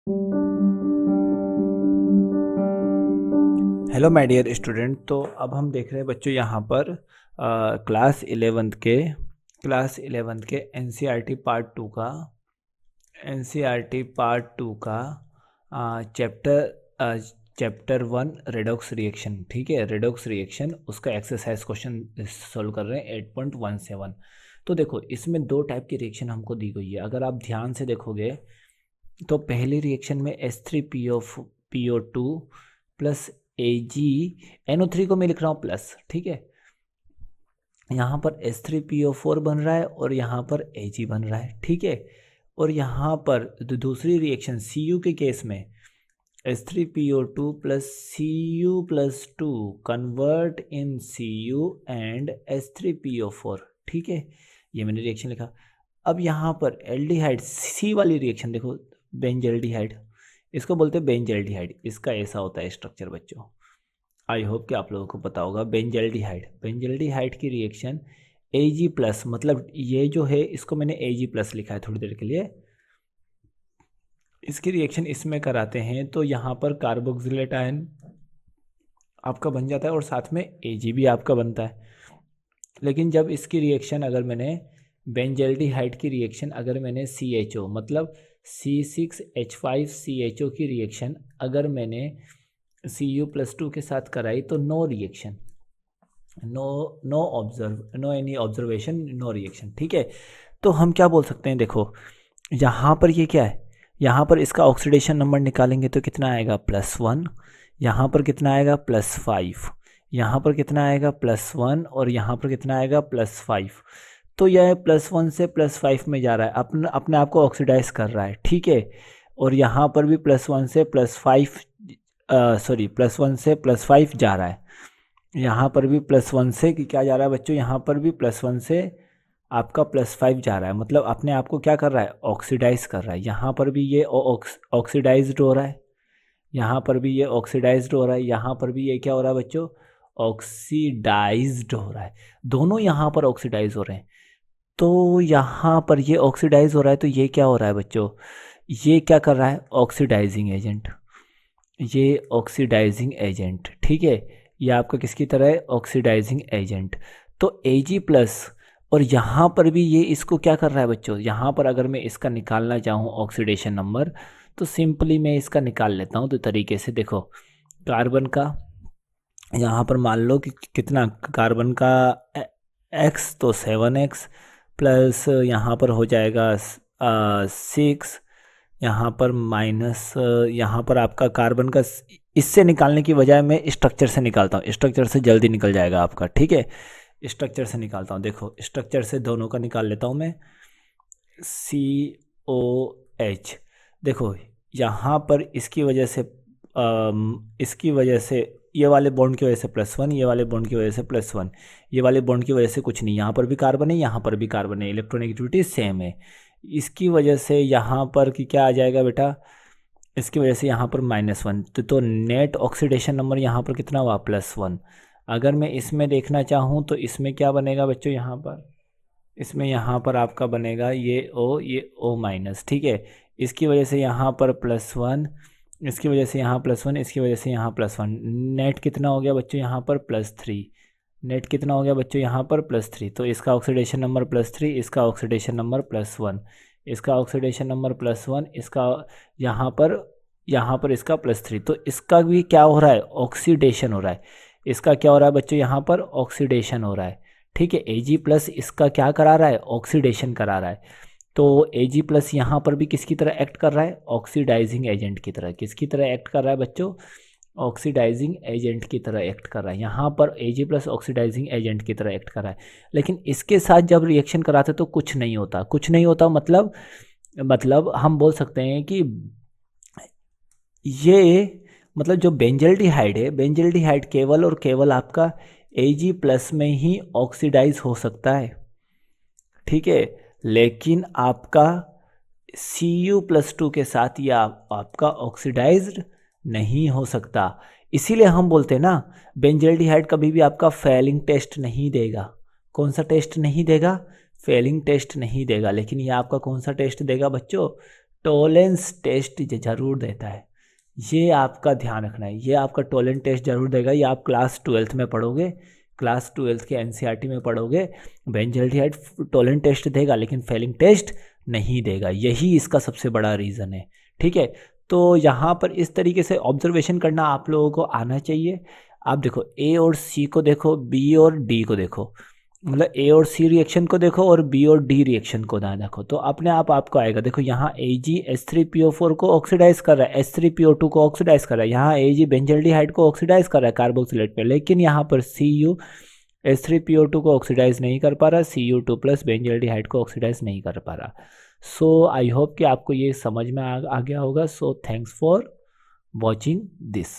Hello my dear student. तो अब हम देख रहे हैं बच्चों यहाँ पर क्लास 11th के एनसीईआरटी पार्ट टू का चैप्टर 1 रेडॉक्स रिएक्शन। ठीक है, रेडॉक्स रिएक्शन उसका एक्सरसाइज क्वेश्चन सॉल्व कर रहे हैं 8.17। तो देखो, इसमें दो टाइप की रिएक्शन हमको दी गई है। अगर आप ध्यान से देखोगे तो पहली रिएक्शन में H3PO2 प्लस AgNO3 को मैं लिख रहा हूँ प्लस। ठीक है, यहाँ पर H3PO4 बन रहा है और यहाँ पर Ag बन रहा है। ठीक है, और यहाँ पर दूसरी रिएक्शन Cu के केस में H3PO2 plus Cu plus 2 convert in Cu and H3PO4। ठीक है, ये मैंने रिएक्शन लिखा। अब यहाँ पर एल्डिहाइड C वाली रिएक्शन देखो, बेंजल्डिहाइड, इसको बोलते हैं बेंजल्डिहाइड। इसका ऐसा होता है स्ट्रक्चर बच्चों, आई होप कि आप लोगों को पता होगा। बेंजल्डिहाइड की रिएक्शन Ag प्लस, मतलब ये जो है इसको मैंने Ag प्लस लिखा है थोड़ी देर के लिए। इसकी रिएक्शन इसमें कराते हैं तो यहाँ पर कार्बोक्सिलेट आयन आपका बन जाता है और साथ में Ag भी आपका बनता है। लेकिन जब इसकी रिएक्शन अगर मैंने बेंजल्डिहाइड की रिएक्शन अगर मैंने CHO मतलब C6H5CHO की रिएक्शन अगर मैंने Cu+2 के साथ कराई तो no reaction, no any observation, no reaction. ठीक है, तो हम क्या बोल सकते हैं, देखो यहाँ पर ये क्या है, यहाँ पर इसका ऑक्सीडेशन नंबर निकालेंगे तो कितना आएगा +1, यहाँ पर कितना आएगा +5, यहाँ पर कितना आएगा +1 और यहाँ पर कितना आएगा +5। तो यह +1 से +5 में जा रहा है, अपने आप को ऑक्सीडाइज कर रहा है। ठीक है, और यहाँ पर भी +1 से +5 जा रहा है। यहाँ पर भी +1 से क्या जा रहा है बच्चों, यहाँ पर भी +1 से आपका +5 जा रहा है, मतलब अपने आप को क्या कर रहा है, ऑक्सीडाइज कर रहा है। यहाँ पर भी ये ऑक्सीडाइज्ड हो रहा है, यहाँ पर भी ये ऑक्सीडाइज्ड हो रहा है, यहाँ पर भी ये क्या हो रहा है बच्चों, ऑक्सीडाइज्ड हो रहा है। दोनों यहाँ पर ऑक्सीडाइज हो रहे हैं। तो यहाँ पर ये ऑक्सीडाइज हो रहा है तो ये क्या हो रहा है बच्चों, ये क्या कर रहा है, ऑक्सीडाइजिंग एजेंट, ये ऑक्सीडाइजिंग एजेंट। ठीक है, ये आपका किसकी तरह है, ऑक्सीडाइजिंग एजेंट। तो Ag प्लस, और यहाँ पर भी ये इसको क्या कर रहा है बच्चों, यहाँ पर अगर मैं इसका निकालना चाहूँ ऑक्सीडेशन नंबर तो सिंपली मैं इसका निकाल लेता हूँ। तो तरीके से देखो, कार्बन का यहाँ पर मान लो कि कितना, कार्बन का X तो 7X प्लस यहाँ पर हो जाएगा 6, यहाँ पर माइनस, यहाँ पर आपका कार्बन का, इससे निकालने की बजाय मैं स्ट्रक्चर से निकालता हूँ, स्ट्रक्चर से जल्दी निकल जाएगा आपका। ठीक है, स्ट्रक्चर से निकालता हूँ, देखो स्ट्रक्चर से दोनों का निकाल लेता हूँ मैं। COH, देखो यहाँ पर इसकी वजह से ये वाले बॉन्ड की वजह से +1, ये वाले बॉन्ड की वजह से +1, ये वाले बॉन्ड की वजह से कुछ नहीं, यहाँ पर भी कार्बन है, यहाँ पर भी कार्बन है, इलेक्ट्रोनेगेटिविटी सेम है। इसकी वजह से यहाँ पर कि क्या आ जाएगा बेटा, इसकी वजह से यहाँ पर -1, तो नेट ऑक्सीडेशन नंबर यहाँ पर कितना हुआ, +1। अगर मैं इसमें देखना चाहूँ तो इसमें क्या बनेगा बच्चों, यहाँ पर इसमें यहाँ पर आपका बनेगा ये O-। ठीक है, इसकी वजह से यहाँ पर +1, इसकी वजह से यहाँ +1, इसकी वजह से यहाँ +1, नेट कितना हो गया बच्चों यहाँ पर +3, नेट कितना हो गया बच्चों यहाँ पर +3। तो इसका ऑक्सीडेशन नंबर +3, इसका ऑक्सीडेशन नंबर +1, इसका ऑक्सीडेशन नंबर +1, इसका यहाँ पर इसका +3। तो इसका भी क्या हो रहा है, ऑक्सीडेशन हो रहा है। इसका क्या हो रहा है बच्चों, यहाँ पर ऑक्सीडेशन हो रहा है। ठीक है, Ag प्लस इसका क्या करा रहा है, ऑक्सीडेशन करा रहा है। तो Ag प्लस यहाँ पर भी किसकी तरह एक्ट कर रहा है, ऑक्सीडाइजिंग एजेंट की तरह। किसकी तरह एक्ट कर रहा है बच्चों, ऑक्सीडाइजिंग एजेंट की तरह एक्ट कर रहा है। यहाँ पर Ag प्लस ऑक्सीडाइजिंग एजेंट की तरह एक्ट कर रहा है। लेकिन इसके साथ जब रिएक्शन कराते तो कुछ नहीं होता, कुछ नहीं होता, मतलब हम बोल सकते हैं कि ये, मतलब जो बेंजल्डिहाइड है, बेंजल्डिहाइड केवल और केवल आपका Ag प्लस में ही ऑक्सीडाइज हो सकता है। ठीक है, लेकिन आपका Cu+2 के साथ ये आपका ऑक्सीडाइज्ड नहीं हो सकता। इसीलिए हम बोलते हैं ना, बेंजल्डिहाइड कभी भी आपका फेलिंग टेस्ट नहीं देगा। कौन सा टेस्ट नहीं देगा, फेलिंग टेस्ट नहीं देगा। लेकिन ये आपका कौन सा टेस्ट देगा बच्चों, टोलेंस टेस्ट जरूर देता है, ये आपका ध्यान रखना है। ये आपका टोलेंस टेस्ट जरूर देगा, ये आप क्लास 12th में पढ़ोगे, क्लास 12th के एनसीईआरटी में पढ़ोगे। बेंजल्डिहाइड टोलेंस टेस्ट देगा लेकिन फेलिंग टेस्ट नहीं देगा, यही इसका सबसे बड़ा रीज़न है। ठीक है, तो यहाँ पर इस तरीके से ऑब्जर्वेशन करना आप लोगों को आना चाहिए। आप देखो ए और सी को देखो, बी और डी को देखो, मतलब ए और सी रिएक्शन को देखो और बी और डी रिएक्शन को ना देखो, तो अपने आप आपको आएगा। देखो यहाँ AgH3PO4 को ऑक्सीडाइज कर रहा है, H3PO2 को ऑक्सीडाइज कर रहा है, यहाँ Ag बेंजल्डिहाइड को ऑक्सीडाइज कर रहा है कार्बोक्सिलेट पे, लेकिन यहाँ पर Cu H3PO2 को ऑक्सीडाइज नहीं कर पा रहा, Cu2 प्लस बेंजल्डिहाइड को ऑक्सीडाइज नहीं कर पा रहा। सो आई होप कि आपको ये समझ में आ गया होगा। So thanks for watching this.